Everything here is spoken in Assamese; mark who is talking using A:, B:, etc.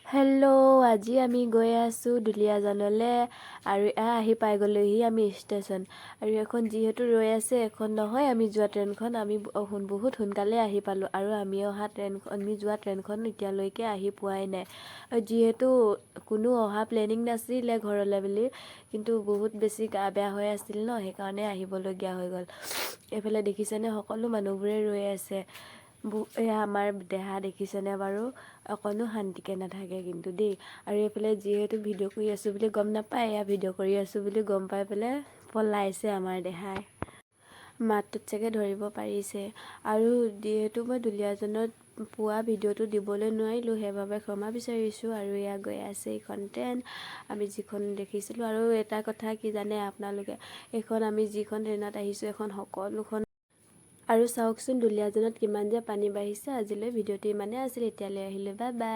A: হেল্ল' আজি আমি গৈ আছোঁ দুলীয়াজানলৈ আৰু আহি পাই গ'লোহি আমি ষ্টেচন আৰু এখন যিহেতু ৰৈ আছে এখন নহয় আমি যোৱা ট্ৰেইনখন আমি বহুত সোনকালে আহি পালোঁ আৰু আমি যোৱা ট্ৰেইনখন এতিয়ালৈকে আহি পোৱাই নাই যিহেতু কোনো অহা প্লেনিং নাছিলে ঘৰলৈ বুলি কিন্তু বহুত বেছি গা বেয়া হৈ আছিল ন সেইকাৰণে আহিবলগীয়া হৈ গ'ল। এইফালে দেখিছেনে সকলো মানুহবোৰে ৰৈ আছে। এয়া আমাৰ দেহা দেখিছেনে বাৰু অকণো শান্তিকে নাথাকে কিন্তু দেই। আৰু এইফালে যিহেতু ভিডিঅ' কৰি আছোঁ বুলি গম নাপায় এয়া ভিডিঅ' কৰি আছোঁ বুলি গম পাই পেলাই পলাইছে আমাৰ দেহাই। মাতটোত চাগে ধৰিব পাৰিছে আৰু যিহেতু মই দুলীয়াজানত পোৱা ভিডিঅ'টো দিবলৈ নোৱাৰিলোঁ সেইবাবে ক্ষমা বিচাৰিছোঁ। আৰু এয়া গৈ আছে এইখন ট্ৰেইন আমি যিখন দেখিছিলোঁ। আৰু এটা কথা কি জানে আপোনালোকে, এইখন আমি যিখন ট্ৰেইনত আহিছোঁ এখন সকলোখন আৰু চাওকচোন দুলীয়াজানত কিমান যে পানী বাঢ়িছে। আজিলৈ ভিডিঅ'টো ইমানেই আছিল, এতিয়ালৈ আহিলোঁ, বাই বাই।